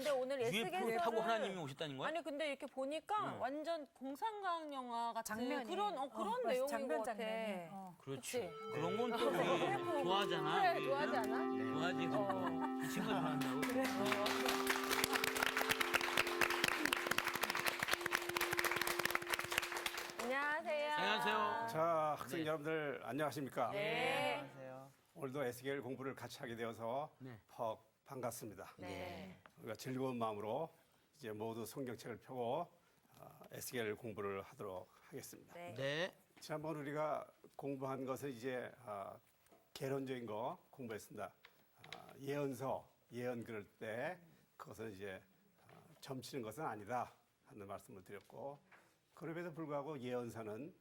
근데 오늘 UFO 타고 하나님이 오셨다는 거야? 아니 근데 이렇게 보니까 완전 공상과학 영화 같은 장면이. 그런 내용인 장면, 것 같아. 장면이. 그렇지. 그치? 그런 건 또 우리 좋아하잖아. 그래, 우리. 좋아하지 않아? 좋아하지. 이 친구가 좋아한다고. 그래. 안녕하세요. 안녕하세요. 자, 학생 여러분들 안녕하십니까? 네. 안녕하세요. 오늘도 SKL 공부를 같이 하게 되어서 네. 퍽 반갑습니다. 네. 우리가 즐거운 마음으로 이제 모두 성경책을 펴고 SKL 공부를 하도록 하겠습니다. 네. 네. 지난번 우리가 공부한 것은 이제 개론적인 거 공부했습니다. 예언서, 예언 그럴 때 그것은 이제 점치는 것은 아니다 하는 말씀을 드렸고, 그럼에도 불구하고 예언서는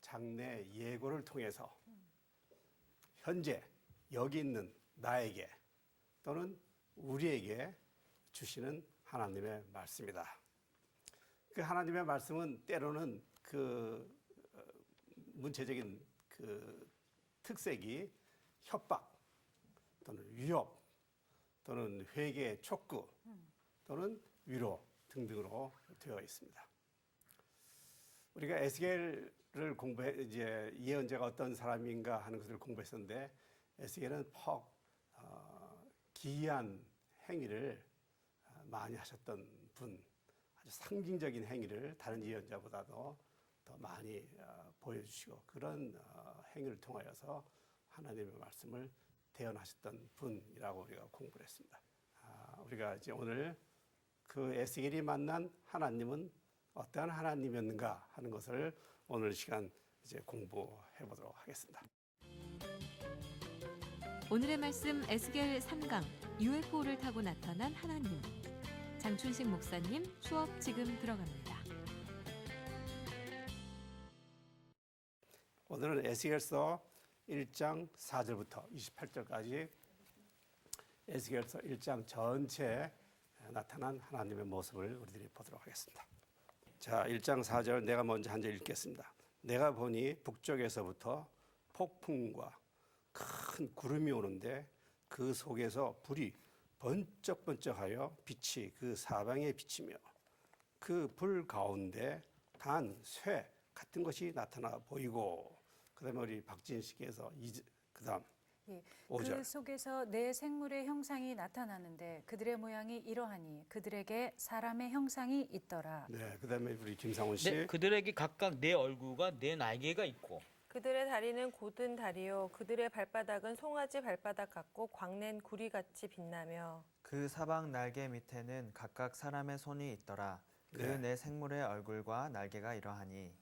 장래 예고를 통해서 현재 여기 있는 나에게 또는 우리에게 주시는 하나님의 말씀이다. 그 하나님의 말씀은 때로는 그 문체적인 그 특색이 협박 또는 위협 또는 회개 촉구 또는 위로 등등으로 되어 있습니다. 우리가 에스겔을 이제 예언자가 어떤 사람인가 하는 것을 공부했었는데, 에스겔은 퍽 기이한 행위를 많이 하셨던 분, 아주 상징적인 행위를 다른 예언자보다도 더 많이 보여주시고 그런 행위를 통하여서 하나님의 말씀을 대언하셨던 분이라고 우리가 공부를 했습니다. 우리가 이제 오늘 그 에스겔이 만난 하나님은 어떠한 하나님이었는가 하는 것을 오늘 시간 이제 공부해 보도록 하겠습니다. 오늘의 말씀 에스겔 3강 UFO를 타고 나타난 하나님. 장춘식 목사님 수업 지금 들어갑니다. 오늘은 에스겔서 1장 4절부터 28절까지 에스겔서 1장 전체에 나타난 하나님의 모습을 우리들이 보도록 하겠습니다. 자, 1장 4절 내가 먼저 한 절 읽겠습니다. 내가 보니 북쪽에서부터 폭풍과 큰 구름이 오는데 그 속에서 불이 번쩍번쩍하여 빛이 그 사방에 비치며 그 불 가운데 단 쇠 같은 것이 나타나 보이고, 그다음에 우리 박진 씨께서 그다음 예, 5절. 그 속에서 내 생물의 형상이 나타나는데 그들의 모양이 이러하니 그들에게 사람의 형상이 있더라. 네, 그다음에 우리 김상훈 씨. 네, 그들에게 각각 네 얼굴과 네 날개가 있고, 그들의 다리는 곧은 다리요 그들의 발바닥은 송아지 발바닥 같고 광낸 구리같이 빛나며 그 사방 날개 밑에는 각각 사람의 손이 있더라. 그 네. 네 생물의 얼굴과 날개가 이러하니.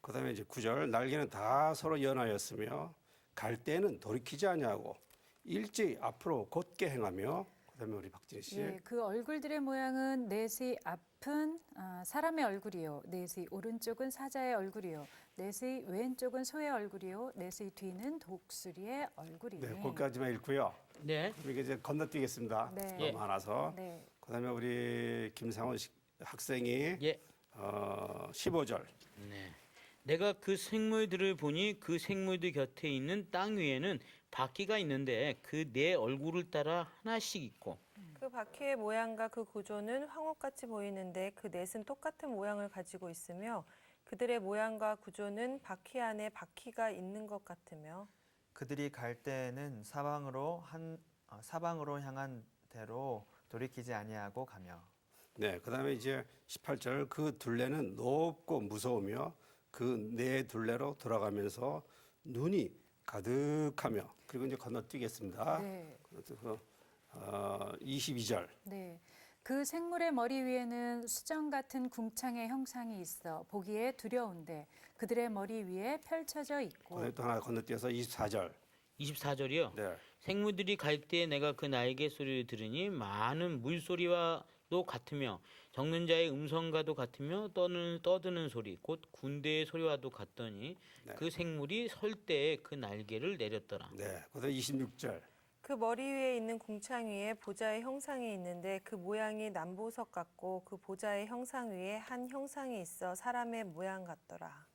그다음에 이제 9절 날개는 다 서로 연하였으며 갈 때는 돌이키지 아니하고 일제히 앞으로 곧게 행하며, 그다음에 우리 박진 씨. 예, 그 얼굴들의 모양은 넷의 앞은 사람의 얼굴이요, 넷의 오른쪽은 사자의 얼굴이요, 넷의 왼쪽은 소의 얼굴이요, 넷의 뒤는 독수리의 얼굴이니. 네, 거기까지만 읽고요. 네. 그럼 이제 건너뛰겠습니다. 네. 너무 예. 많아서. 네. 그다음에 우리 김상훈 학생이 예. 15절. 네. 내가 그 생물들을 보니 그 생물들 곁에 있는 땅 위에는 바퀴가 있는데 그 네 얼굴을 따라 하나씩 있고, 그 바퀴의 모양과 그 구조는 황홀같이 보이는데 그 넷은 똑같은 모양을 가지고 있으며 그들의 모양과 구조는 바퀴 안에 바퀴가 있는 것 같으며 그들이 갈 때에는 사방으로 향한 대로 돌이키지 아니하고 가며. 네, 그다음에 이제 18절 그 둘레는 높고 무서우며 그 네 둘레로 돌아가면서 눈이 가득하며, 그리고 이제 건너뛰겠습니다. 네. 22절. 네. 그 생물의 머리 위에는 수정 같은 궁창의 형상이 있어 보기에 두려운데 그들의 머리 위에 펼쳐져 있고. 그다음에 또 하나 건너뛰어서 24절. 24절이요. 네. 생물들이 갈 때 내가 그 날개 소리를 들으니 많은 물소리와도 같으며 적는 자의 음성과도 같으며 떠드는 소리 곧 군대의 소리와도 같더니 네. 그 생물이 설 때에 그 날개를 내렸더라. 네. 그다음에 26절. 그 머리 위에 있는 궁창 위에 보좌의 형상이 있는데 그 모양이 남보석 같고 그 보좌의 형상 위에 한 형상이 있어 사람의 모양 같더라.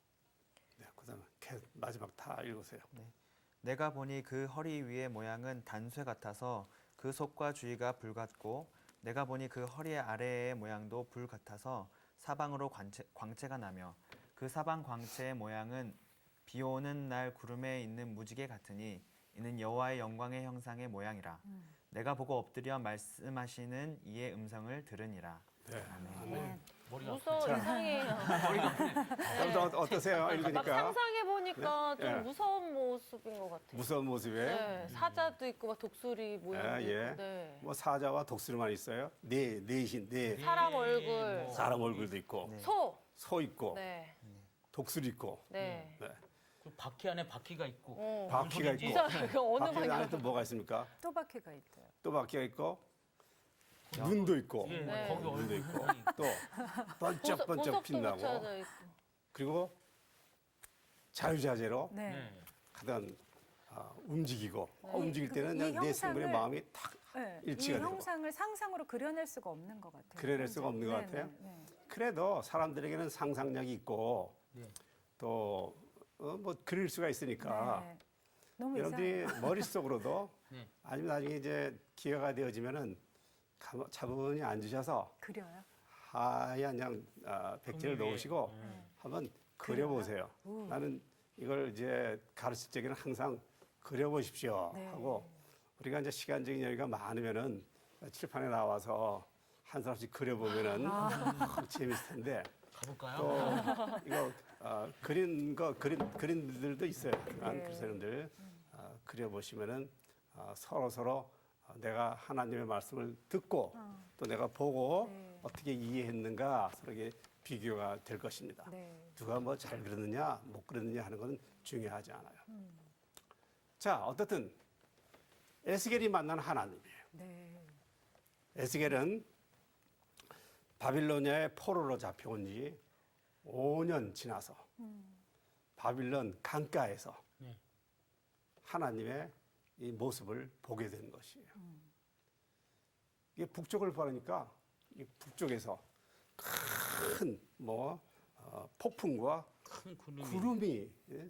네. 그다음에 마지막 다 읽으세요. 내가 보니 그 허리 위의 모양은 단쇠 같아서 그 속과 주위가 불같고 내가 보니 그 허리 아래의 모양도 불 같아서 사방으로 광채가 나며 그 사방 광채의 모양은 비 오는 날 구름에 있는 무지개 같으니 이는 여호와의 영광의 형상의 모양이라. 내가 보고 엎드려 말씀하시는 이의 음성을 들으니라. 네. 네. 머리가 무서워 이상해요. 여러분 어떠세요? 막 읽으니까 상상해 보니까 네. 좀 네. 무서운 모습인 것 같아요. 무서운 모습이에요. 네, 사자도 있고 막 독수리 모양도 예. 있고. 네. 뭐 사자와 독수리만 있어요. 네 사람 얼굴, 사람 얼굴도 있고 네. 소 있고 네, 독수리 있고 네. 네. 그 바퀴 안에 바퀴가 있고 어. 바퀴가 있고 이상해요. 그 어느 바퀴 안에 방향? 또 뭐가 있습니까? 또 바퀴가 있대요. 또 바퀴가 있고 눈도 있고 예, 네. 거기 눈도 얼굴 있고 있고 또 번쩍번쩍 보석도 빛나고 붙여져 있고. 그리고 자유자재로 네. 네. 하던 움직이고 네. 움직일 때는 이 그냥 내 형상을- 생물의 마음이 탁 네. 이 일치가 되고. 형상을 상상으로 그려낼 수가 없는 것 같아요. 그려낼 수가 없는 것 같아요? 네. 그래도 사람들에게는 상상력이 있고 네. 또 뭐 그릴 수가 있으니까 네. 너무 이상해요. 여러분들이 머릿속으로도 네. 아니면 나중에 이제 기회가 되어지면은 차분히 앉으셔서 그려요. 하얀 그냥 백지를 종이에. 놓으시고 한번 그려보세요. 오. 나는 이걸 이제 가르칠 적에는 항상 그려보십시오 네. 하고 우리가 이제 시간적인 여유가 많으면은 칠판에 나와서 한 사람씩 그려보면은 재밌을 텐데 가볼까요? 또 이거 그림들도 있어요. 네. 그 사람들 그려보시면은 서로 내가 하나님의 말씀을 듣고 또 내가 보고 네. 어떻게 이해했는가 서로에게 비교가 될 것입니다. 네. 누가 뭐 잘 그렸느냐 못 그렸느냐 하는 건 중요하지 않아요. 자, 어떻든 에스겔이 만난 하나님이에요. 네. 에스겔은 바빌로니아의 포로로 잡혀온 지 5년 지나서 바빌론 강가에서 네. 하나님의 이 모습을 보게 된 것이에요. 이게 북쪽을 보니까 이 북쪽에서 큰 폭풍과 큰 구름이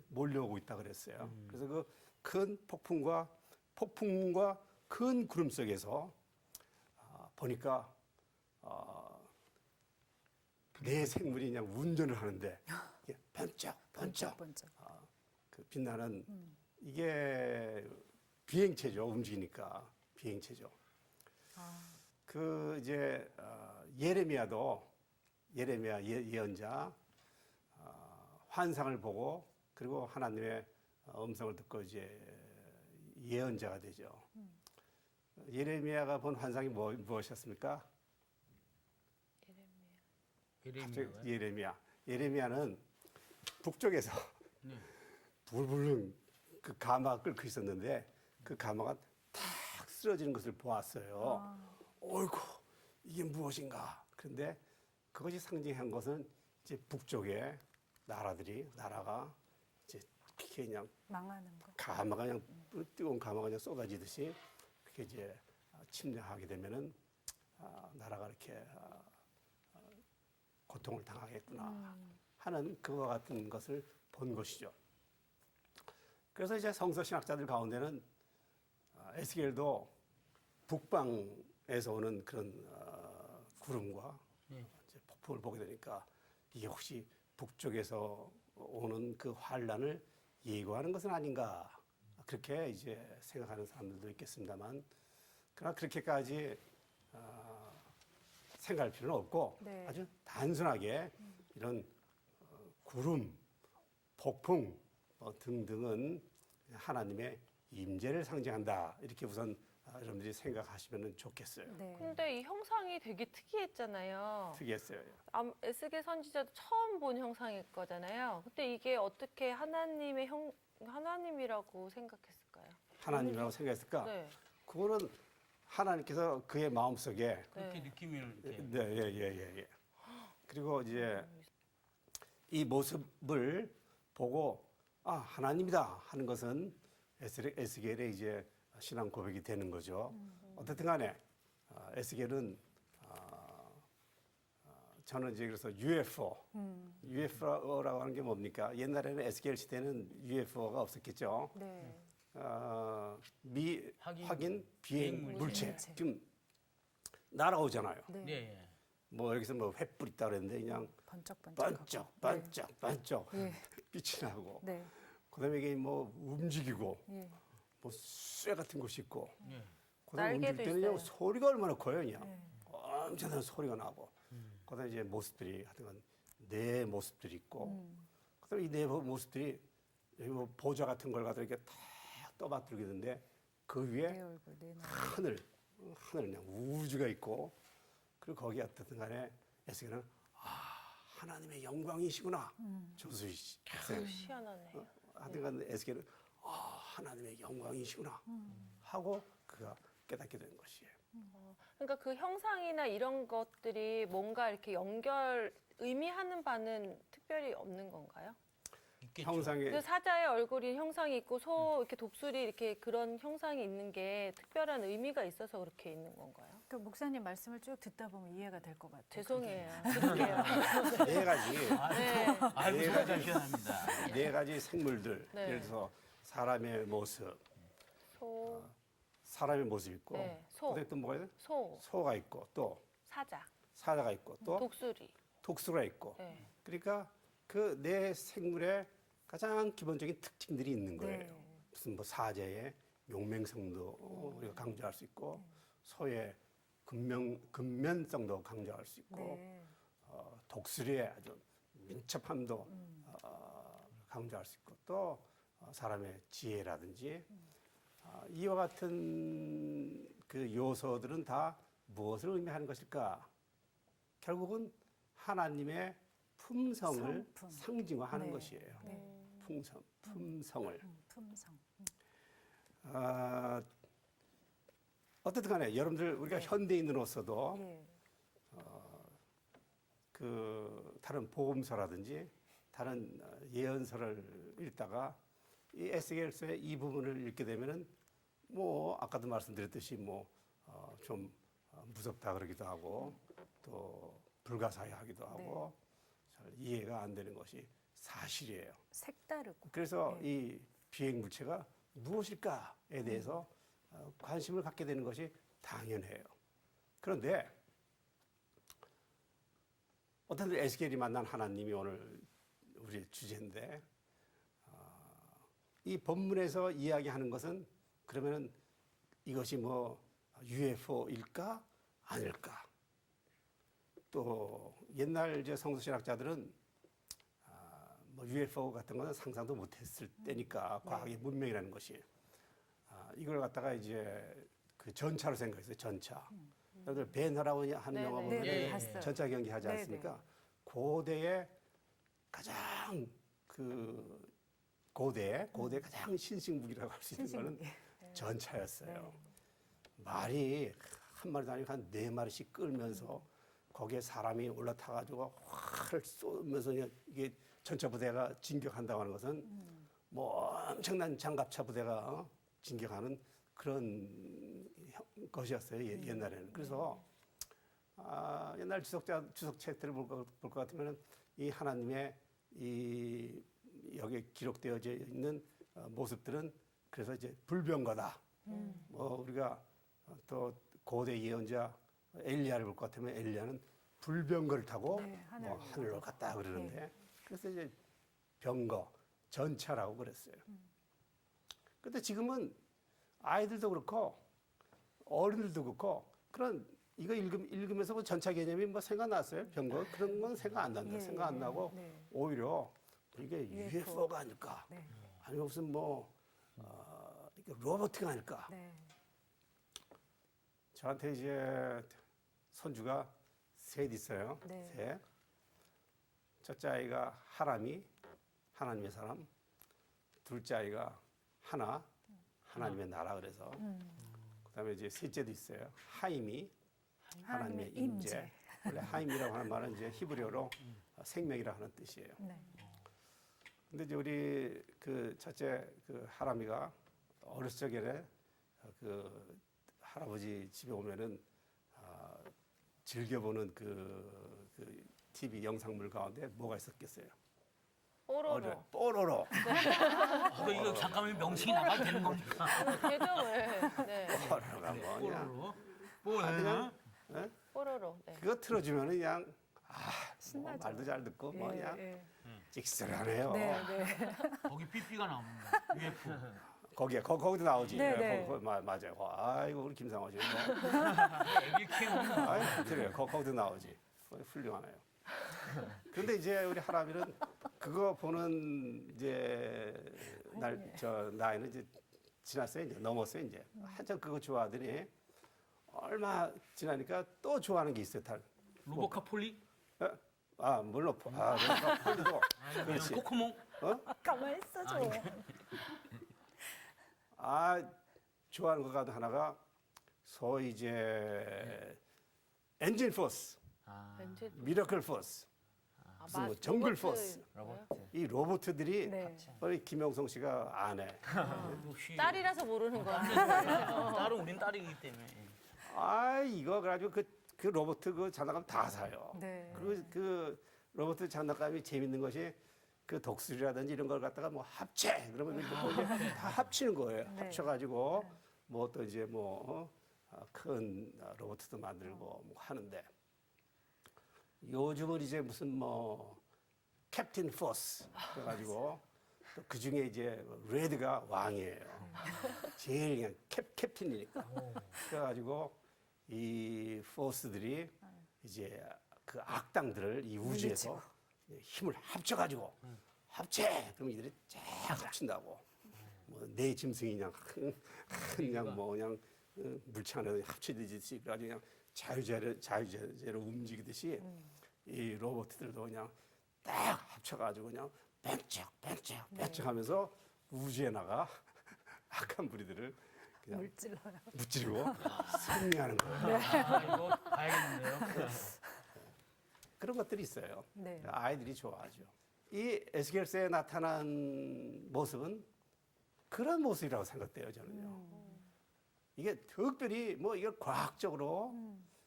몰려오고 있다 그랬어요. 그래서 그 큰 폭풍과 큰 구름 속에서 보니까 내 생물이 그냥 운전을 하는데 이게 번쩍 번쩍. 그 빛나는 이게 비행체죠. 움직이니까 비행체죠. 그 이제 예레미야 예언자 환상을 보고 그리고 하나님의 음성을 듣고 이제 예언자가 되죠. 예레미야가 본 환상이 무엇이었습니까? 예레미야는 북쪽에서 네. 불불릉 그 가마가 끓고 있었는데 그 가마가 탁 쓰러지는 것을 보았어요. 어이구 이게 무엇인가? 그런데 그것이 상징한 것은 이제 북쪽의 나라가 이제 그냥 망하는 거. 가마가 그냥 뜨거운 가마가 그냥 쏟아지듯이 그렇게 이제 침략하게 되면은 나라가 이렇게 고통을 당하겠구나 하는 그와 같은 것을 본 것이죠. 그래서 이제 성서 신학자들 가운데는 에스겔도 북방에서 오는 그런 구름과 이제 폭풍을 보게 되니까 이게 혹시 북쪽에서 오는 그 환란을 예고하는 것은 아닌가 그렇게 이제 생각하는 사람들도 있겠습니다만 그러나 그렇게까지 생각할 필요는 없고 네. 아주 단순하게 이런 구름, 폭풍 등등은 하나님의 임재를 상징한다 이렇게 우선 여러분들이 생각하시면 좋겠어요. 네. 근데 이 형상이 되게 특이했잖아요. 특이했어요. 에스겔 선지자도 처음 본 형상일 거잖아요. 근데 이게 어떻게 하나님이라고 생각했을까요? 하나님이라고 생각했을까? 네. 그거는 하나님께서 그의 마음속에 그렇게 네. 느낌을 이렇게 예. 그리고 이제 이 모습을 보고 하나님이다 하는 것은 에스겔의 이제 신앙 고백이 되는 거죠. 어쨌든 간에 에스겔은 저는 이제 그래서 UFO라고 하는 게 뭡니까? 옛날에는 에스겔 시대는 UFO가 없었겠죠. 네. 확인 비행 비행 물체. 물체. 지금 날아오잖아요. 네. 네. 뭐 여기서 뭐 횃불 있다 그랬는데 그냥 번쩍번쩍. 반짝 예. 빛이 나고 네. 그다음에 이게 뭐 움직이고 예. 뭐 쇠 같은 것이 있고 예. 그다음에 움직일 날개도 때는요 있어요. 소리가 얼마나 커요 그냥 네. 엄청난 소리가 나고 그다음에 이제 모습들이 하여튼 네 모습들이 있고 그다음에 이 네 모습들이 여기 뭐 보좌 같은 걸 갖다 이렇게 탁 떠받들게 되는데 그 위에 내 얼굴, 내 나. 하늘 그냥 우주가 있고 그리고 거기 어떻든 간에 에스겔은 하나님의 영광이시구나 조수희 씨 희한하네요. 하여튼간 에스겔은 하나님의 영광이시구나 하고 그가 깨닫게 되는 것이에요. 그러니까 그 형상이나 이런 것들이 뭔가 이렇게 의미하는 바는 특별히 없는 건가요? 있겠죠. 형상에 그 사자의 얼굴이 형상이 있고 소 이렇게 독수리 이렇게 그런 형상이 있는 게 특별한 의미가 있어서 그렇게 있는 건가요? 그 목사님 말씀을 쭉 듣다 보면 이해가 될 것 같아요. 죄송해요. 그러게요. 네 가지 네. 아이고 네 소리가 가지. 시원합니다. 네 가지 생물들 네. 예를 들어서 사람의 모습 소, 사람의 모습 있고 네, 소. 그다음에 또 뭐가 있어요? 소, 소가 있고 또 사자, 사자가 있고 또 독수리. 독수가 있고 네. 그러니까 그 네 생물의 가장 기본적인 특징들이 있는 거예요. 네. 무슨 뭐 사자의 용맹성도 우리가 강조할 수 있고 소의 근면성도 강조할 수 있고 네. 독수리의 아주 민첩함도 강조할 수 있고 또 사람의 지혜라든지 이와 같은 그 요소들은 다 무엇을 의미하는 것일까? 결국은 하나님의 품성을 성품. 상징화하는 네. 것이에요. 네. 품성을. 품성. 어떻든 간에 여러분들 우리가 현대인으로서도 예. 그 다른 복음서라든지 다른 예언서를 읽다가 이 에스겔서의 이 부분을 읽게 되면은 뭐 아까도 말씀드렸듯이 뭐 좀 무섭다 그러기도 하고 또 불가사의하기도 하고 잘 이해가 안 되는 것이 사실이에요. 색다르고. 그래서 이 비행 물체가 무엇일까에 대해서 관심을 갖게 되는 것이 당연해요. 그런데 어떤 에스겔이 만난 하나님이 오늘 우리 주제인데 이 본문에서 이야기하는 것은 그러면은 이것이 뭐 UFO일까 아닐까? 또 옛날 이제 성서신학자들은 뭐 UFO 같은 거는 상상도 못했을 때니까 과학의 문명이라는 것이 이걸 갖다가 이제 그 전차로 생각했어요. 전차. 여러분들 벤허라고 하는 네네. 영화 보면 네네, 봤어요. 전차 경기 하지 네네. 않습니까? 고대의 가장 그 고대 가장 신식 무기라고 할 수 있는 거는 전차였어요. 말이 한 마리도 아니고 한 4마리씩 끌면서 거기에 사람이 올라타가지고 활을 쏘면서 이게 전차 부대가 진격한다고 하는 것은 뭐 엄청난 장갑차 부대가 진격하는 그런 것이었어요. 옛날에는. 그래서 옛날 주석 책들을 볼 것 같으면 이 하나님의 이 여기에 기록되어져 있는 모습들은 그래서 이제 불병거다. 뭐 우리가 또 고대 예언자 엘리야를 볼 것 같으면 엘리야는 불병거를 타고 네, 뭐 하늘로 갔다 그러는데 그래서 이제 병거 전차라고 그랬어요. 그런데 지금은 아이들도 그렇고 어른들도 그렇고 그런 이거 읽으면서 뭐 전차 개념이 뭐 생각났어요? 병거 그런 건 생각 안 난다. 생각 안 나고 네. 오히려 이게 UFO가 아닐까? 네. 아니면 무슨 뭐 이게 로봇가 아닐까? 네. 저한테 이제 손주가 셋 있어요. 네. 셋. 첫째 아이가 하나님의 사람. 둘째 아이가 하나님의 나라 그래서. 그다음에 이제 셋째도 있어요. 하임이 하나님의 임재. 원래 하임이라고 하는 말은 이제 히브리어로 생명이라 하는 뜻이에요. 네. 근데 이제 우리 그 첫째 그 하람이가 어렸을 적에 그 할아버지 집에 오면은 즐겨보는 그 TV 영상물 가운데 뭐가 있었겠어요? 뽀로로. 뽀로로. 이거 잠깐만 명칭이 나가도 되는 겁니까? 되죠, 왜? 네. 뽀로로가 뭐냐? 뽀로로. 그냥 예? 뽀로로. 네. 그거 틀어주면 그냥 뭐 신나죠. 말도 잘 듣고 뭐 예, 그냥 예. 찍쓸하네요. 네, 네. 거기 삐삐가 나옵니다. UFO. 거기도 나오지. 네, 네. 맞아요. 아이고 우리 김상호 씨. 뭐. 애기 키우는 아이 그래요. 거기도 나오지. 훌륭하네요. 그런데 이제 우리 할아비는 그거 보는 이제 나이는 이제 지났어요. 이제 넘었어요. 이제 한참 그거 좋아하더니 얼마 지나니까 또 좋아하는 게 있어요. 로보카 폴리? 물론 폴리도 그렇지. 코코몽? 가만히 있어줘. 좋아하는 거 하나가 소위 이제 엔진 포스, 왠지 미러클 포스, 무슨 뭐 정글 포스. 로버트. 이 로봇들이 네. 우리 김영성 씨가 안 해. 역시 딸이라서 모르는 거야. 딸은 우린 딸이기 때문에. 이거 가지고 그 로봇 그 장난감 다 사요. 네. 그리고 그 로봇 장난감이 재밌는 것이 그 독수리라든지 이런 걸 갖다가 뭐 합체 그러면 이제 다 합치는 거예요. 네. 합쳐가지고 뭐 또 이제 뭐 큰 로봇도 만들고 뭐 하는데 요즘은 이제 무슨 뭐 캡틴 포스 그래가지고 또 그 중에 이제 레드가 왕이에요. 제일 그냥 캡틴이니까. 그래가지고 이 포스들이 이제 그 악당들을 이 우주에서 힘을 합쳐가지고 합체 그럼 이들이 쫙 합친다고. 뭐 내 짐승이 그냥 뭐 그냥 물체 안에 합쳐지듯이 그래가지고 그냥 자유자재로 움직이듯이 이 로봇들도 그냥 딱 합쳐가지고 그냥 뱅쩍 하면서 우주에 나가 악한 무리들을 그냥 물질러요. 무찌르고 승리하는 거예요. 이거 봐야겠는데요. 그런 것들이 있어요. 네. 아이들이 좋아하죠. 이 에스겔서에 나타난 모습은 그런 모습이라고 생각돼요, 저는요. 이게 특별히 뭐 이걸 과학적으로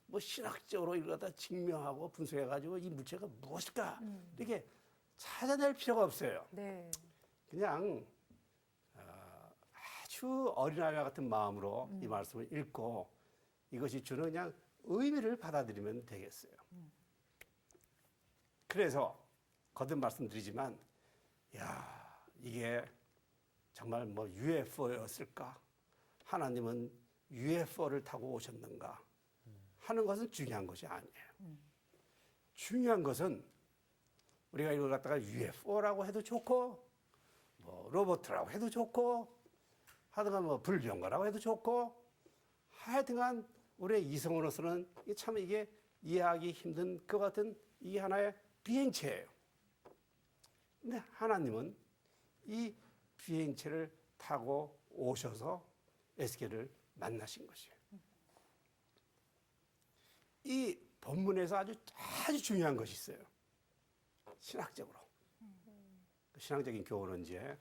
뭐 신학적으로 이걸 갖다 증명하고 분석해가지고 이 물체가 무엇일까 이렇게 찾아낼 필요가 없어요. 네. 그냥 아주 어린아이와 같은 마음으로 이 말씀을 읽고 이것이 주는 그냥 의미를 받아들이면 되겠어요. 그래서 거듭 말씀드리지만, 야 이게 정말 뭐 UFO였을까? 하나님은 UFO를 타고 오셨는가? 하는 것은 중요한 것이 아니에요. 중요한 것은 우리가 이걸 갖다가 UFO라고 해도 좋고, 뭐 로봇이라고 해도 좋고, 하여튼간 뭐 불병거라고 해도 좋고, 하여튼간 우리의 이성으로서는 참 이게 이해하기 힘든 것 같은 이게 하나의 비행체예요. 근데 하나님은 이 비행체를 타고 오셔서 에스겔을 만나신 것이에요. 이 본문에서 아주 중요한 것이 있어요. 신학적으로. 신앙적인 교훈은 이제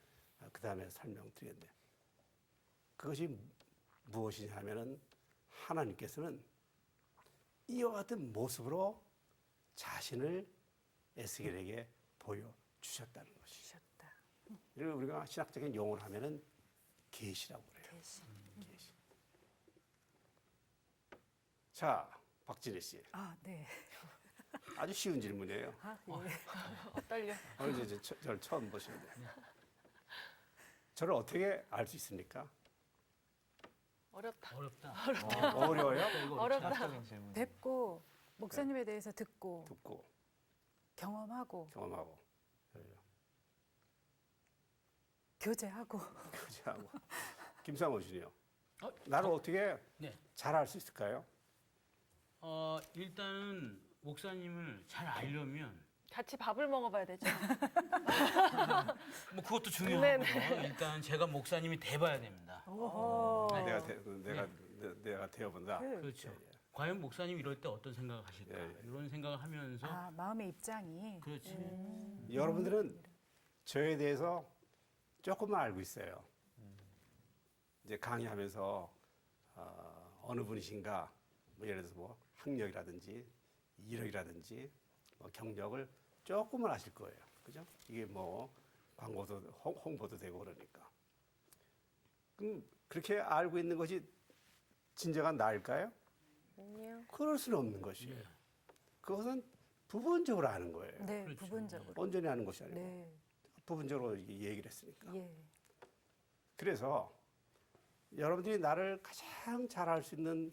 그 다음에 설명드리겠는데, 그것이 무엇이냐 하면은 하나님께서는 이와 같은 모습으로 자신을 에스겔에게 보여주셨다는 것이죠. 이걸 우리가 신학적인 용어를 하면은 계시라고 그래요. 계시. 자, 박진혜 씨. 네. 아주 쉬운 질문이에요. 예. 떨려. 이제 저를 처음 보시는데. 저를 어떻게 알 수 있습니까? 어렵다. 어려워요? 어렵다. 철학적인 질문. 뵙고 목사님에 대해서 듣고 듣고, 경험하고 경험하고, 교제하고 교제하고. 김상원 씨요. 어, 나를 어떻게 네. 잘 알 수 있을까요? 일단은 목사님을 잘 알려면 같이 밥을 먹어봐야 되죠. 뭐 그것도 네네. 중요하고요. 일단 제가 목사님이 돼봐야 됩니다. 오호. 내가 되어본다. 그렇죠. 과연 목사님 이럴 때 어떤 생각을 하실까? 예, 예. 이런 생각을 하면서 마음의 입장이 그렇지. 여러분들은 저에 대해서 조금만 알고 있어요. 이제 강의하면서 어느 분이신가, 뭐 예를 들어서 뭐 학력이라든지 이력이라든지 뭐 경력을 조금은 아실 거예요. 그죠? 이게 뭐 광고도 홍보도 되고 그러니까. 그럼 그렇게 알고 있는 것이 진정한 나일까요? 안녕. 그럴 수는 없는 것이에요. 그것은 부분적으로 하는 거예요. 네, 부분적으로. 온전히 하는 것이 아니고 네. 부분적으로 얘기를 했으니까. 예. 그래서 여러분들이 나를 가장 잘할 수 있는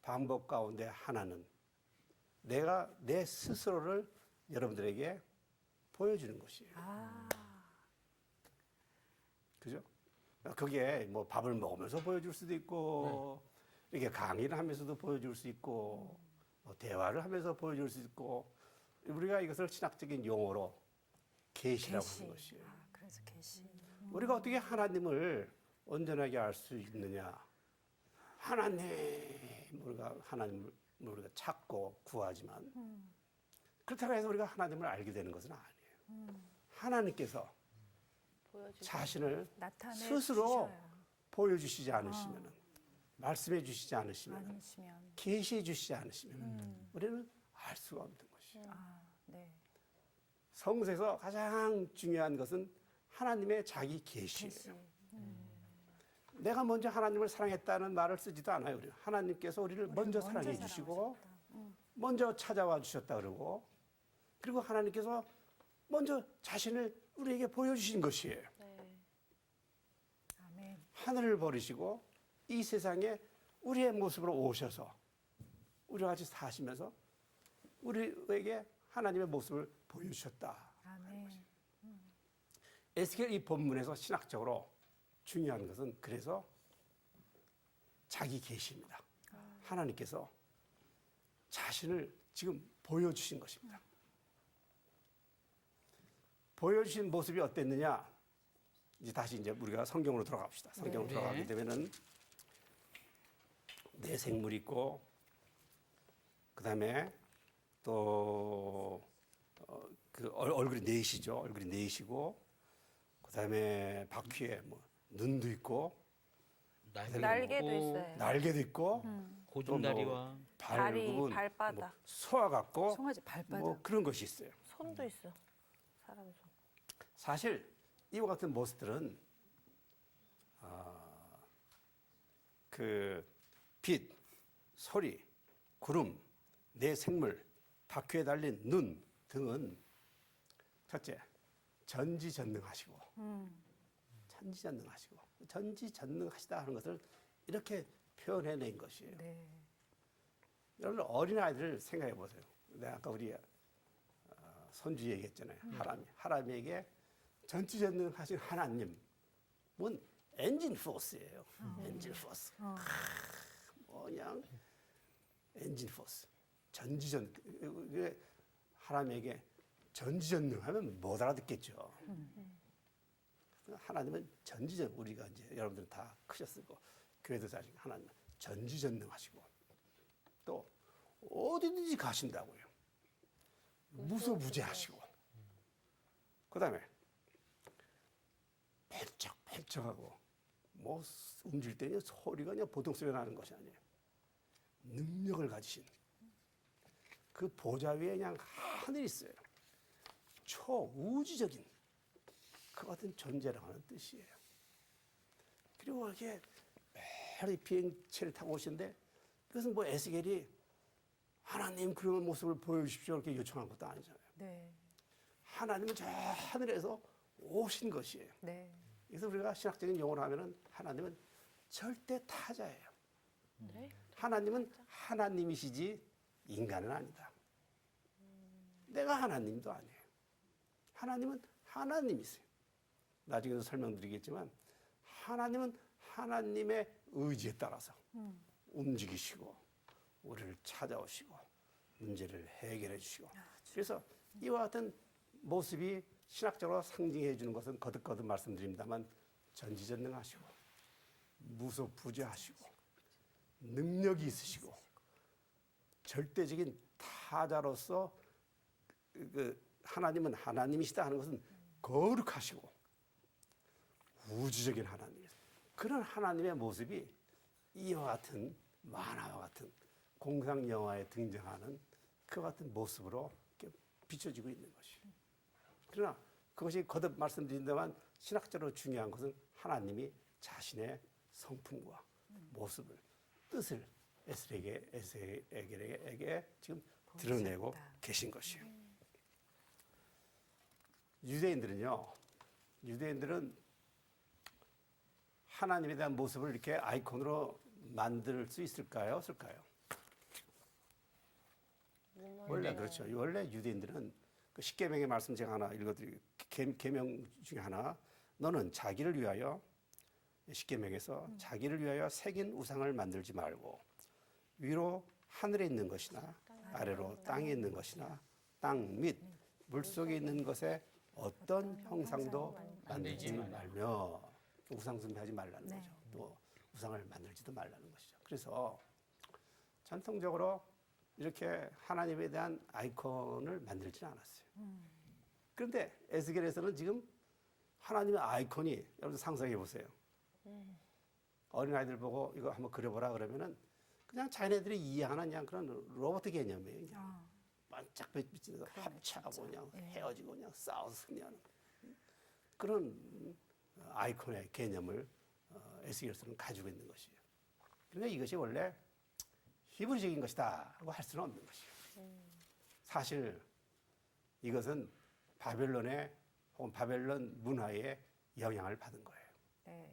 방법 가운데 하나는 내가 내 스스로를 여러분들에게 보여주는 것이에요. 아, 그죠? 그게 뭐 밥을 먹으면서 보여줄 수도 있고, 이렇게 강의를 하면서도 보여줄 수 있고, 뭐 대화를 하면서 보여줄 수 있고, 우리가 이것을 신학적인 용어로 계시라고 계시. 하는 것이에요. 아, 그래서 계시. 우리가 어떻게 하나님을 온전하게 알 수 있느냐? 하나님, 우리가 하나님을 우리가 찾고 구하지만 그렇다고 해서 우리가 하나님을 알게 되는 것은 아니에요. 하나님께서 보여주세요. 자신을 나타내 스스로 주셔야 보여주시지 않으시면은 말씀해 주시지 않으시면 아니시면. 계시해 주시지 않으시면 우리는 알 수가 없는 것이에요. 아, 네. 성서에서 가장 중요한 것은 하나님의 자기 계시예요. 계시. 내가 먼저 하나님을 사랑했다는 말을 쓰지도 않아요. 우리 하나님께서 우리를 먼저 사랑해 주시고 먼저 찾아와 주셨다 그러고 그리고 하나님께서 먼저 자신을 우리에게 보여주신 것이에요. 네. 아멘. 하늘을 버리시고 이 세상에 우리의 모습으로 오셔서 우리와 같이 사시면서 우리에게 하나님의 모습을 보여주셨다. 아멘. 에스겔 이 본문에서 신학적으로 중요한 것은 그래서 자기 계시입니다. 하나님께서 자신을 지금 보여주신 것입니다. 보여주신 모습이 어땠느냐? 이제 다시 이제 우리가 성경으로 돌아갑시다. 성경으로 네. 돌아가게 되면은 내 생물 있고, 그 다음에 또 그 얼굴이 넷이죠. 얼굴이 넷이고, 그 다음에 바퀴에 뭐 눈도 있고, 날개도 있어요. 날개도 있고, 고중다리와 발 다리, 부분, 발바닥. 뭐 소와 같고, 송아지 발바닥. 뭐 그런 것이 있어요. 손도 있어. 사람 손. 사실 이와 같은 모습들은 그 빛, 소리, 구름, 내 생물, 바퀴에 달린 눈 등은 첫째 전지전능하시고 천지전능하시고 전지전능하시다 하는 것을 이렇게 표현해낸 것이에요. 네. 여러분 어린아이들을 생각해 보세요. 내가 아까 우리 손주 얘기했잖아요. 하람이에게 전지전능하신 하나님은 엔진 포스예요. 엔진 포스. 그냥 엔진 포스. 전지전. 하나님에게 전지전능하면 못 알아듣겠죠. 하나님은 전지전. 우리가 이제 여러분들은 다 크셨고 교회도 다니고 하나님 전지전능하시고 또 어디든지 가신다고요. 무소부재하시고 그다음에 펠쩍펠쩍하고 뭐 움직일 때는 소리가 그냥 보통 소리가 나는 것이 아니에요. 능력을 가지신 그 보좌 위에 그냥 하늘이 있어요. 초우주적인 그 같은 존재라고 하는 뜻이에요. 그리고 이렇게 매일 비행체를 타고 오시는데 그것은 뭐 에스겔이 하나님 그런 모습을 보여주십시오 이렇게 요청한 것도 아니잖아요. 네. 하나님은 저 하늘에서 오신 것이에요. 네. 그래서 우리가 신학적인 용어로 하면은 하나님은 절대 타자예요. 네? 하나님은 하나님이시지 인간은 아니다. 내가 하나님도 아니에요. 하나님은 하나님이세요. 나중에도 설명드리겠지만 하나님은 하나님의 의지에 따라서 움직이시고 우리를 찾아오시고 문제를 해결해 주시고 그래서 이와 같은 모습이 신학적으로 상징해 주는 것은 거듭거듭 말씀드립니다만 전지전능하시고 무소부재하시고 능력이 있으시고 절대적인 타자로서 그 하나님은 하나님이시다 하는 것은 거룩하시고 우주적인 하나님이에요. 그런 하나님의 모습이 이와 같은 만화와 같은 공상 영화에 등장하는 그 같은 모습으로 이렇게 비춰지고 있는 것이에요. 그러나 그것이 거듭 말씀드린다만 신학적으로 중요한 것은 하나님이 자신의 성품과 모습을 뜻을 에스겔에게 지금 드러내고 보여주셨다. 계신 것이에요. 유대인들은 하나님에 대한 모습을 이렇게 아이콘으로 만들 수 있을까요? 없을까요? 원래 그렇죠. 원래 유대인들은 그 십계명의 말씀 제가 하나 읽어드리고 계명 중에 하나, 너는 자기를 위하여 십계명에서 자기를 위하여 새긴 우상을 만들지 말고 위로 하늘에 있는 것이나 아래로 땅에 있는 것이나 땅 및 물속에 있는 것에 어떤 형상도 만들지 말며 우상 숭배하지 말라는 네. 거죠. 또 우상을 만들지도 말라는 것이죠. 그래서 전통적으로 이렇게 하나님에 대한 아이콘을 만들지는 않았어요. 그런데 에스겔에서는 지금 하나님의 아이콘이, 여러분 상상해 보세요. 어린아이들 보고 이거 한번 그려보라 그러면은 그냥 자기네들이 이해하는 그냥 그런 로봇 개념이에요. 그냥 반짝 빛으로 합체하고 그냥 헤어지고 그냥 싸워서 승리하는 그런 아이콘의 개념을 에스겔서는 가지고 있는 것이에요. 그러니까 이것이 원래 히브리적인 것이다라고 할 수는 없는 것이에요. 사실 이것은 바벨론의 혹은 바벨론 문화의 영향을 받은 거예요. 네.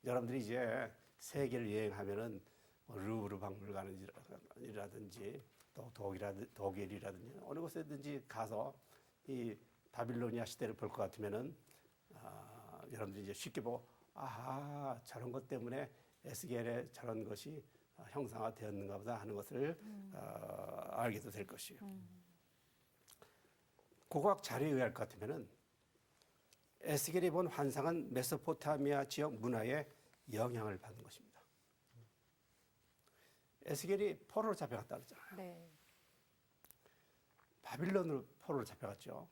여러분들이 이제 세계를 여행하면은 뭐 루브르 박물관이라든지 또 독일이라든지 어느 곳에든지 가서 이 바빌로니아 시대를 볼 것 같으면은 여러분들이 이제 쉽게 보고 아하 저런 것 때문에 에스겔의 저런 것이 형상화되었는가 보다 하는 것을 알게도 될 것이에요. 고고학 자료에 의할 것 같으면은 에스겔이 본 환상은 메소포타미아 지역 문화에 영향을 받은 것입니다. 에스겔이 포로로 잡혀갔다 그랬잖아요. 네. 바빌론으로 포로로 잡혀갔죠.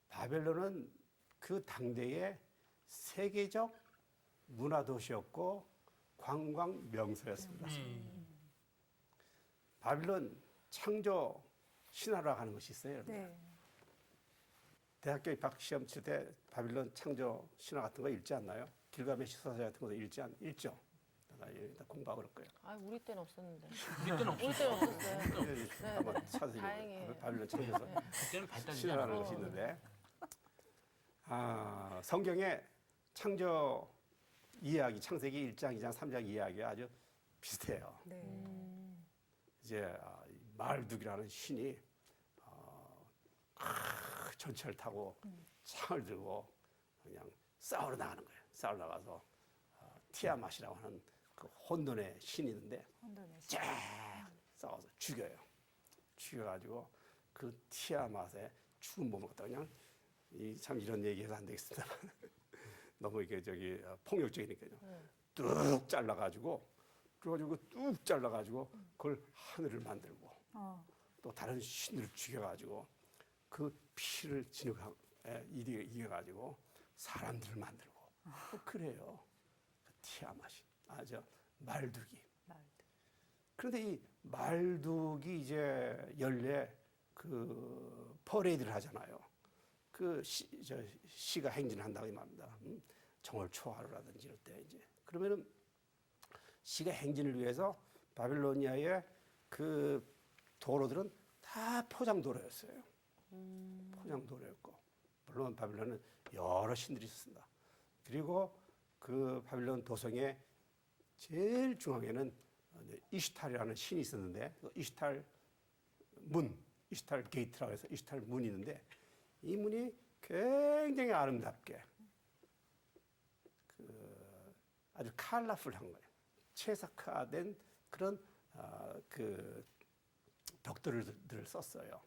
바벨론은 그 당대의 세계적 문화 도시였고 관광 명소였습니다. 바빌론 창조 신화라고 하는 것이 있어요. 네. 대학교 입학 시험 칠 때 바빌론 창조 신화 같은 거 읽지 않나요? 길가메시 서사 같은 것도 읽죠. 다 공부하고 그럴 거예요. 아, 우리 때는 없었는데. 우리 때는 우리 없었어. 때는 없었어요. 한번 찾으시면 다행이에요. 바빌론 창조서 그때는 발달되지 신화라는 않았어. 것이 있는데 성경의 창조 이야기, 창세기 1장, 2장, 3장 이야기가 아주 비슷해요. 네. 이제 마르둑이라는 신이 전차를 타고 창을 들고 그냥 싸우러 나가는 거예요. 싸우러 나가서 티아맛이라고 하는 그 혼돈의 신이 있는데 혼돈의 시. 쫙 싸워서 죽여요. 죽여가지고 그 티아맛의 죽은 몸을 갖다 그냥 참 이런 얘기해서 안 되겠습니다. 너무 이게 폭력적이니까요. 뚝 잘라가지고 그래가지고 뚝 잘라가지고 그걸 하늘을 만들고 또 다른 신들을 죽여가지고 그 피를 이겨가지고 사람들을 만들고 또 그래요. 그 티아맛이 말두기. 그런데 이 말두기 이제 연례 그 퍼레이드를 하잖아요. 그 시가 행진을 한다고 이 말입니다. 정월 초하루라든지 이럴 때 이제 그러면은 시가 행진을 위해서 바빌로니아의 그 도로들은 다 포장도로였어요. 포장도로였고 물론 바빌론은 여러 신들이 있었습니다. 그리고 그 바빌론 도성의 제일 중앙에는 이슈탈이라는 신이 있었는데 그 이슈탈 게이트라고 해서 이슈탈 문이 있는데 이 문이 굉장히 아름답게 아주 컬러풀한 거예요. 채석화된 그런 그 벽돌들을 썼어요.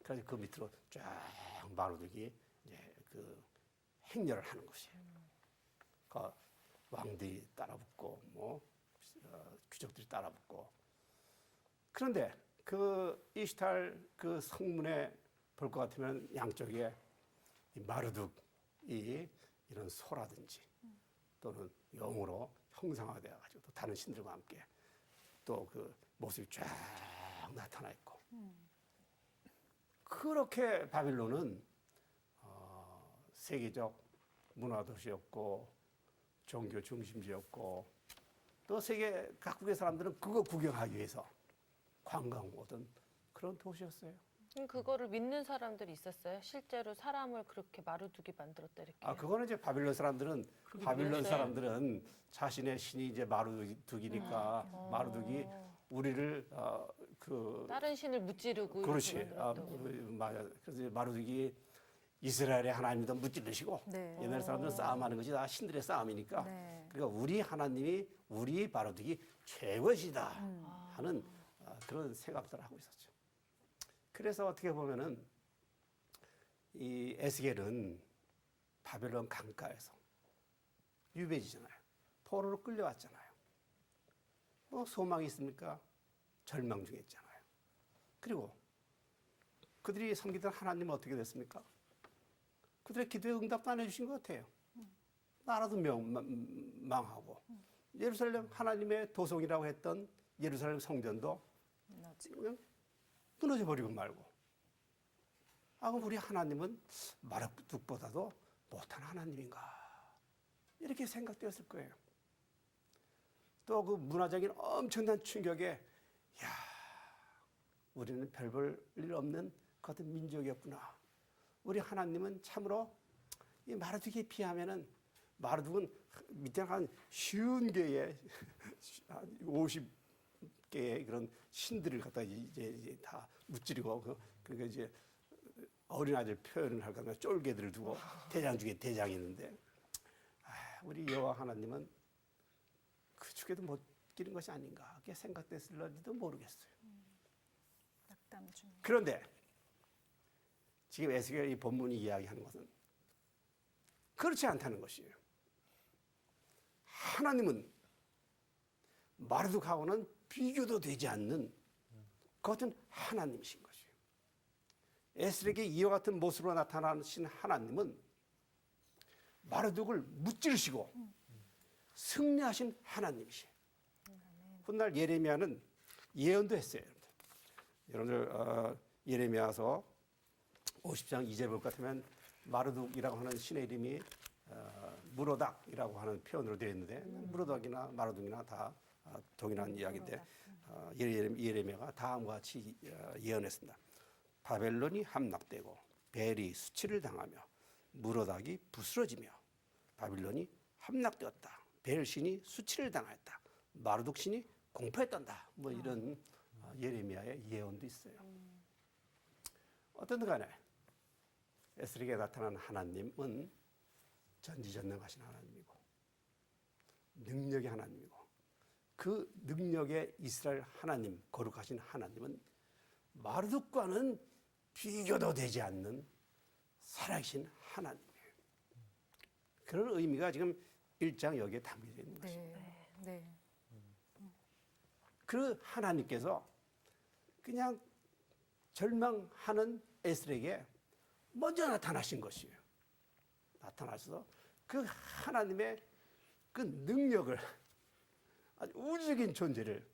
그래서 그 밑으로 쫙 마루들이 이제 그 행렬을 하는 것이에요. 그 왕들이 따라붙고 뭐 귀족들이 따라붙고 그런데 그 이슈탈 그 성문에 볼 것 같으면 양쪽에 이 마르둑이 이런 소라든지 또는 영으로 형상화되어 가지고 또 다른 신들과 함께 또 그 모습이 쫙 나타나 있고 그렇게 바빌론은 세계적 문화 도시였고 종교 중심지였고 또 세계 각국의 사람들은 그거 구경하기 위해서 관광 오던 그런 도시였어요. 그거를 믿는 사람들이 있었어요. 실제로 사람을 그렇게 마루두기 만들었다 이렇게. 아, 그거는 이제 바빌론 사람들은 자신의 신이 이제 마루두기니까 마루두기 우리를 다른 신을 무찌르고 그렇지. 이렇게 만들었다고. 맞아. 그래서 마루두기 이스라엘의 하나님도 무찌르시고 네. 옛날 사람들은 싸움하는 것이 다 신들의 싸움이니까. 네. 그러니까 우리 하나님이 우리 마루두기 최고시다 하는 그런 생각들을 하고 있었죠. 그래서 어떻게 보면은 이 에스겔은 바벨론 강가에서 유배지잖아요. 포로로 끌려왔잖아요. 뭐 소망이 있습니까? 절망 중에 있잖아요. 그리고 그들이 섬기던 하나님은 어떻게 됐습니까? 그들의 기도에 응답도 안 해주신 것 같아요. 나라도 망하고 예루살렘 하나님의 도성이라고 했던 예루살렘 성전도 그냥 무너져 버리고 말고. 아, 그럼 우리 하나님은 마르둑보다도 못한 하나님인가? 이렇게 생각되었을 거예요. 또 그 문화적인 엄청난 충격에, 야, 우리는 별 볼 일 없는 같은 민족이었구나. 우리 하나님은 참으로 이 마르둑에 비하면은 마르둑은 밑에 한 50개의 50개의 그런 신들을 갖다 이제 다 무찌르고 그러니까 이제 어린아이들 표현을 할까 하면 쫄개들을 두고 대장 중에 대장이 있는데 우리 여호와 하나님은 그 중에도 못 끼는 것이 아닌가 그렇게 생각됐을지도 모르겠어요. 낙담 중. 그런데 지금 에스겔 이 본문이 이야기하는 것은 그렇지 않다는 것이에요. 하나님은 마르둑하고는 비교도 되지 않는 그 같은 하나님이신 것이에요. 에스겔에게 이와 같은 모습으로 나타나신 하나님은 마르둑을 무찌르시고 승리하신 하나님이시에요. 훗날 예레미야는 예언도 했어요. 여러분들 예레미야서 50장 2절 볼 것 같으면 마르둑이라고 하는 신의 이름이 무로닥이라고 하는 표현으로 되어 있는데 무로닥이나 마르둑이나 다 동일한 이야기인데 예레미야가 다음과 같이 예언했습니다. 바벨론이 함락되고 벨이 수치를 당하며 무로닥이 부스러지며 바빌론이 함락되었다. 벨 신이 수치를 당하였다. 마르둑 신이 공포했단다. 뭐 이런 예레미야의 예언도 있어요. 어떤 간에 에스겔에 나타난 하나님은 전지전능하신 하나님이고 능력의 하나님이고 그 능력의 이스라엘 하나님, 거룩하신 하나님은 마르둑과는 비교도 되지 않는 살아계신 하나님이에요. 그런 의미가 지금 1장 여기에 담겨져 있는 것입니다. 네. 그 하나님께서 그냥 절망하는 에스겔에게 먼저 나타나신 것이에요. 나타나셔서 그 하나님의 그 능력을 아주 우주적인 존재를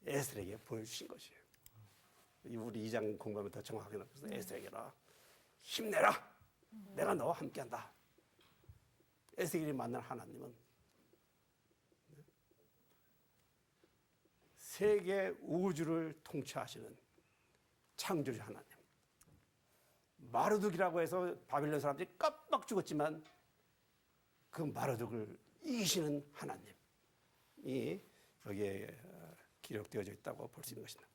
에스겔에게 보여주신 것이에요. 우리 2장 공부하면 더 정확하게 나타나서 에스겔아 힘내라. 내가 너와 함께한다. 에스겔이 만난 하나님은 세계 우주를 통치하시는 창조주 하나님. 마르둑이라고 해서 바빌론 사람들이 깜빡 죽었지만 그 마르둑을 이기시는 하나님이 여기에 기록되어져 있다고 볼 수 있는 것입니다.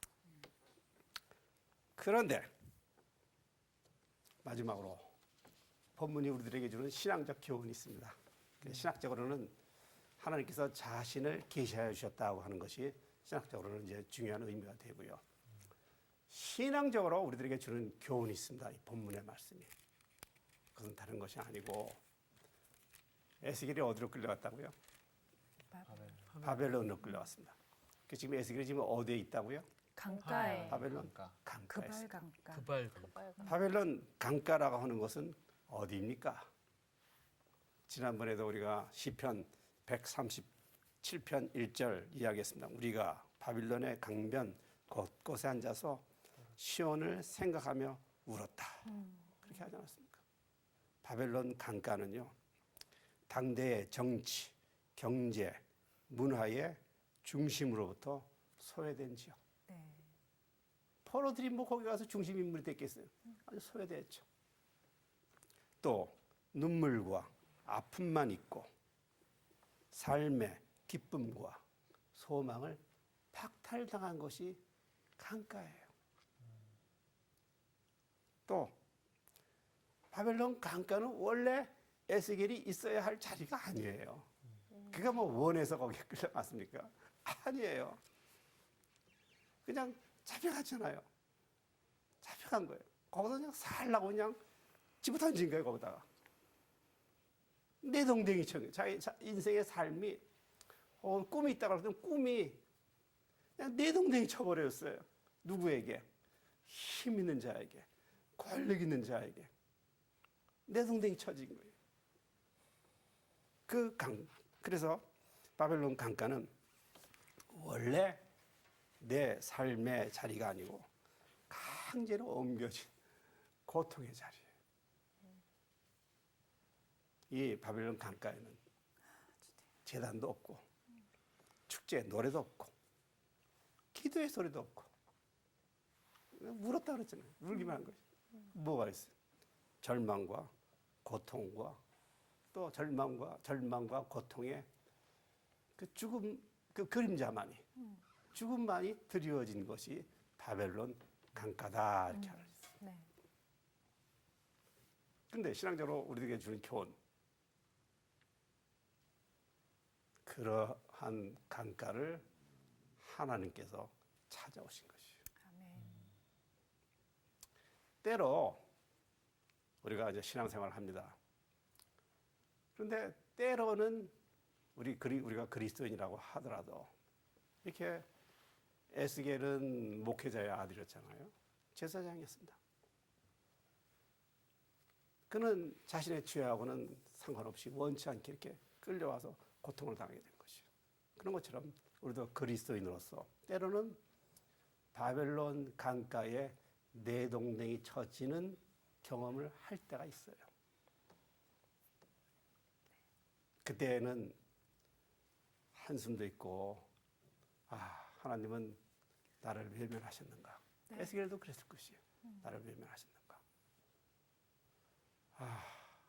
그런데 마지막으로 본문이 우리들에게 주는 신앙적 교훈이 있습니다. 신학적으로는 하나님께서 자신을 계시하여 주셨다고 하는 것이 신학적으로는 이제 중요한 의미가 되고요. 신앙적으로 우리들에게 주는 교훈이 있습니다. 이 본문의 말씀이. 그것은 다른 것이 아니고 에스겔이 어디로 끌려갔다고요? 바벨론으로 끌려갔습니다. 지금 에스겔이 지금 어디에 있다고요? 강가에. 바벨론 강가에 그발 있습니다. 강가. 바벨론 강가라고 하는 것은 어디입니까? 지난번에도 우리가 시편 137편 1절 이야기했습니다. 우리가 바빌론의 강변 곳곳에 앉아서 시온을 생각하며 울었다. 그렇게 하지 않았습니까? 바벨론 강가는요. 당대의 정치, 경제, 문화의 중심으로부터 소외된 지역. 네. 포로들이 뭐 거기 가서 중심 인물이 됐겠어요? 아주 소외됐죠. 또 눈물과 아픔만 있고 삶의 기쁨과 소망을 박탈당한 것이 강가예요. 또 바벨론 강가는 원래 에스겔이 있어야 할 자리가 아니에요. 그가 뭐 원해서 거기에 끌려갔습니까? 아니에요. 그냥 잡혀갔잖아요. 잡혀간 거예요. 거기서 그냥 살라고 그냥 집어 던진 거예요, 거기다가. 내동댕이 쳐. 자기 인생의 삶이, 꿈이 있다고 그러더니 꿈이 그냥 내동댕이 쳐버렸어요. 누구에게? 힘 있는 자에게, 권력 있는 자에게. 내동댕이 쳐진 거예요. 그래서 바벨론 강가는 원래 내 삶의 자리가 아니고 강제로 옮겨진 고통의 자리예요. 이 바벨론 강가에는 제단도 없고 축제 노래도 없고 기도의 소리도 없고 울었다 그랬잖아요. 울기만 한 거죠. 뭐가 있어요? 절망과 고통과 또 절망과 고통의 그 죽음, 그 그림자만이 죽음만이 드리워진 것이 바벨론 강가다 이렇게 알아요. 네. 근데 신앙적으로 우리에게 주는 교훈, 그러한 강가를 하나님께서 찾아오신 것이에요. 아멘. 때로 우리가 이제 신앙생활을 합니다. 그런데 때로는 우리가 그리스도인이라고 하더라도 이렇게 에스겔은 목회자의 아들이었잖아요. 제사장이었습니다. 그는 자신의 죄하고는 상관없이 원치 않게 이렇게 끌려와서 고통을 당하게 된 것이에요. 그런 것처럼 우리도 그리스도인으로서 때로는 바벨론 강가에 내동댕이 쳐지는 경험을 할 때가 있어요. 그때는 한숨도 있고, 하나님은 나를 외면하셨는가? 네. 에스겔도 그랬을 것이에요. 나를 외면하셨는가?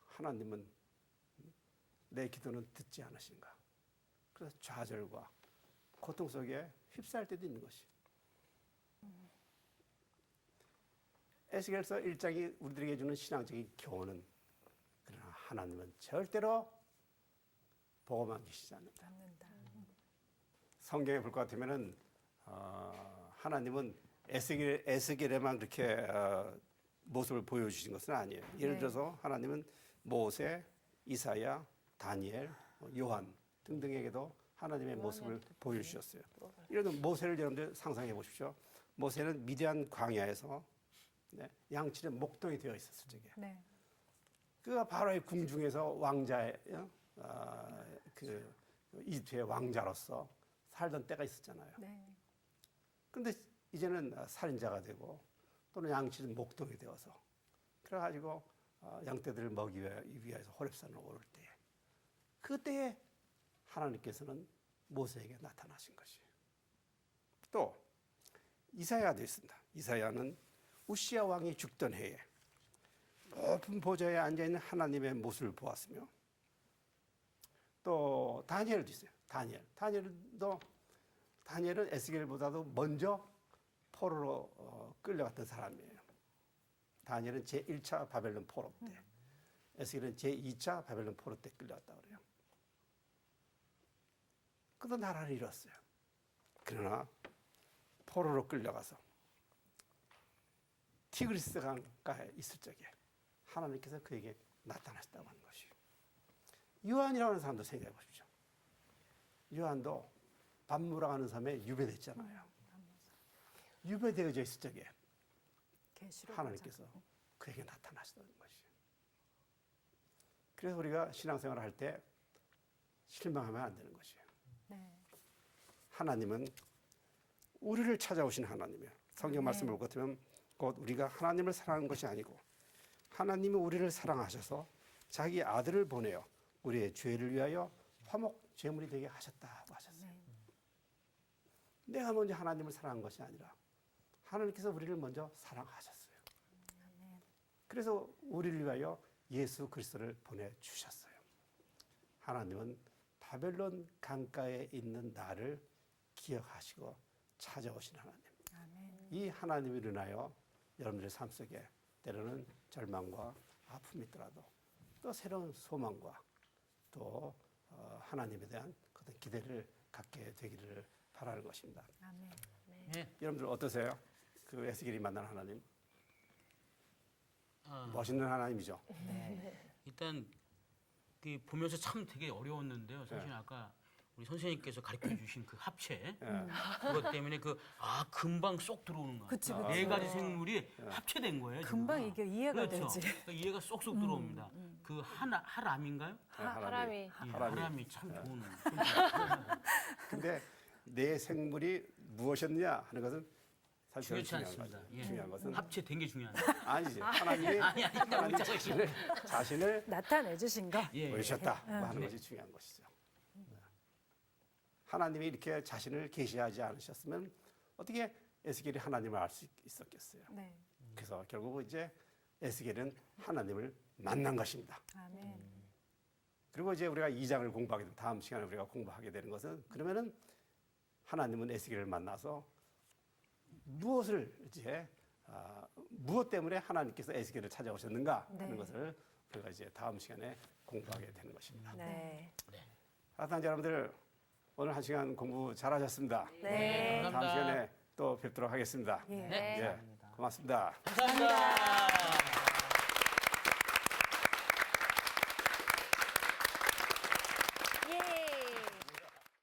하나님은 내 기도는 듣지 않으신가? 그래서 좌절과 고통 속에 휩싸일 때도 있는 것이에요. 에스겔서 1장이 우리들에게 주는 신앙적인 교훈은, 그러나 하나님은 절대로 보고만 계시지 않는다. 성경에 볼 것 같으면은 하나님은 에스겔에만 그렇게 모습을 보여주신 것은 아니에요. 예를 들어서 하나님은 모세, 이사야, 다니엘, 요한 등등에게도 하나님의 모습을 보여주셨어요. 예를 들어 모세를 여러분들 상상해 보십시오. 모세는 미디안 광야에서 양치는 목동이 되어 있었을 적에, 네. 그가 바로의 궁중에서 왕자의 이집트의 왕자로서 살던 때가 있었잖아요. 네. 그런데 이제는 살인자가 되고 또는 양치는 목동이 되어서 그래가지고 양떼들을 먹이기 위해서 호렙산을 오를 때에, 그때에 하나님께서는 모세에게 나타나신 것이에요. 또 이사야도 있습니다. 이사야는 우시야 왕이 죽던 해에 높은 보좌에 앉아있는 하나님의 모습을 보았으며, 또 다니엘도 있어요. 다니엘은 에스겔보다도 먼저 포로로 끌려갔던 사람이에요. 다니엘은 제1차 바벨론 포로 때, 에스겔은 제2차 바벨론 포로 때 끌려갔다 그래요. 그도 나라를 잃었어요. 그러나 포로로 끌려가서 티그리스 강가에 있을 적에 하나님께서 그에게 나타나셨다고 하는 것이에요. 요한이라는 사람도 생각해 보십시오. 요한도 밤무라하는 섬에 유배됐잖아요. 유배되어져 있을 적에 하나님께서 그에게 나타나셨다는 것이에요. 그래서 우리가 신앙생활을 할 때 실망하면 안 되는 것이에요. 네. 하나님은 우리를 찾아오신 하나님이에요. 성경 말씀을 볼 것 같으면 곧 우리가 하나님을 사랑하는 것이 아니고 하나님이 우리를 사랑하셔서 자기 아들을 보내어 우리의 죄를 위하여 화목 제물이 되게 하셨다고 하셨어요. 내가 먼저 하나님을 사랑한 것이 아니라 하나님께서 우리를 먼저 사랑하셨어요. 그래서 우리를 위하여 예수 그리스도를 보내주셨어요. 하나님은 바벨론 강가에 있는 나를 기억하시고 찾아오신 하나님. 이 하나님을 인하여 여러분들의 삶 속에 때로는 절망과 아픔이 있더라도 또 새로운 소망과 또 하나님에 대한 어떤 기대를 갖게 되기를 바라는 것입니다. 여러분들 어떠세요? 그 에스겔이 만난 하나님 멋있는 하나님이죠. 일단 그 보면서 참 되게 어려웠는데요. 사실 아까 우리 선생님께서 가르쳐 주신 그 합체 그것 때문에 금방 쏙 들어오는 거예요. 그치. 네 가지 생물이 합체된 거예요. 지금. 금방 이게 이해가 그렇죠. 되지. 그러니까 이해가 쏙쏙 들어옵니다. 그 하람인가요? 하람이. 예, 하람이 참 좋은. 근데 내 생물이 무엇이었느냐 하는 것은 사실 중요치 중요한 않습니다. 거죠. 예. 중요한 것은 합체된 게 중요한 아니지. 하나님이 하나님 자신을 나타내 주신 거. 예. 보여주셨다 하는 것이 중요한 것이죠. 하나님이 이렇게 자신을 계시하지 않으셨으면 어떻게 에스겔이 하나님을 알 수 있었겠어요. 네. 그래서 결국 이제 에스겔은 하나님을 만난 것입니다. 아멘. 그리고 이제 우리가 2장을 공부하게 되면 다음 시간에 우리가 공부하게 되는 것은 그러면은 하나님은 에스겔을 만나서 무엇을 이제 무엇 때문에 하나님께서 에스겔을 찾아오셨는가 하는 네. 것을 우리가 이제 다음 시간에 공부하게 되는 것입니다. 네. 사랑하는 여러분들 오늘 한 시간 공부 잘하셨습니다. 네. 다음 감사합니다. 시간에 또 뵙도록 하겠습니다. 예. 네. 예, 고맙습니다. 감사합니다.